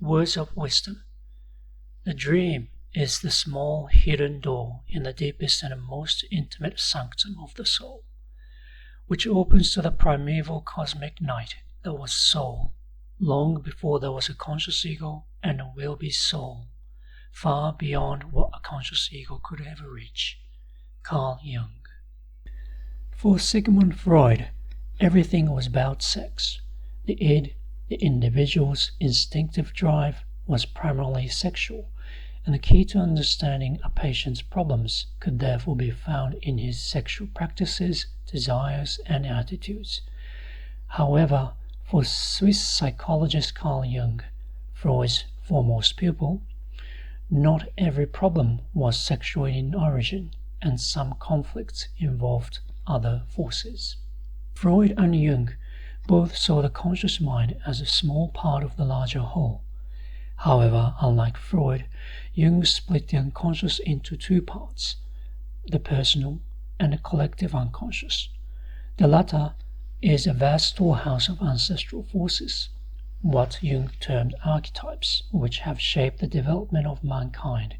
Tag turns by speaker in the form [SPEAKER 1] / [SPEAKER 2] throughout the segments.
[SPEAKER 1] words of wisdom. The dream is the small hidden door in the deepest and most intimate sanctum of the soul, which opens to the primeval cosmic night that was soul, long before there was a conscious ego and will be soul, far beyond what a conscious ego could ever reach. Carl Jung. For Sigmund Freud, everything was about sex. The id, the individual's instinctive drive, was primarily sexual, and the key to understanding a patient's problems could therefore be found in his sexual practices, desires, and attitudes. However, for Swiss psychologist Carl Jung, Freud's foremost pupil, not every problem was sexual in origin, and some conflicts involved other forces. Freud and Jung both saw the conscious mind as a small part of the larger whole. However, unlike Freud, Jung split the unconscious into two parts, the personal and the collective unconscious. The latter is a vast storehouse of ancestral forces, what Jung termed archetypes, which have shaped the development of mankind,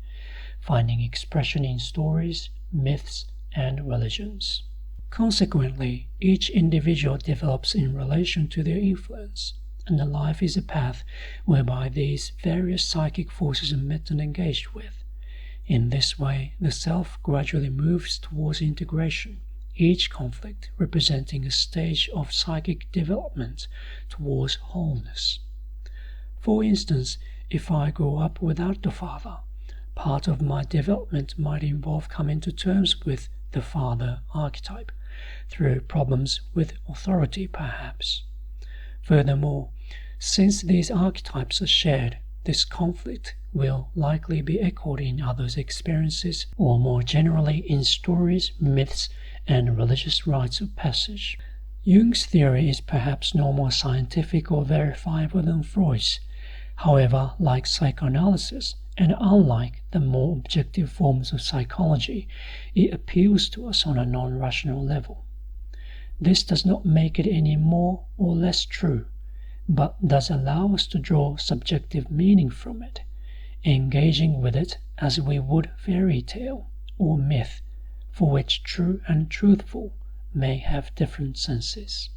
[SPEAKER 1] finding expression in stories, myths, and religions. Consequently, each individual develops in relation to their influence, and the life is a path whereby these various psychic forces are met and engaged with. In this way, the self gradually moves towards integration, each conflict representing a stage of psychic development towards wholeness. For instance, if I grow up without the father, part of my development might involve coming to terms with the father archetype, through problems with authority perhaps. Furthermore, since these archetypes are shared, this conflict will likely be echoed in others' experiences, or more generally in stories, myths, and religious rites of passage. Jung's theory is perhaps no more scientific or verifiable than Freud's. However, like psychoanalysis, and unlike the more objective forms of psychology, it appeals to us on a non-rational level. This does not make it any more or less true, but does allow us to draw subjective meaning from it, engaging with it as we would fairy tale or myth, for which true and truthful may have different senses.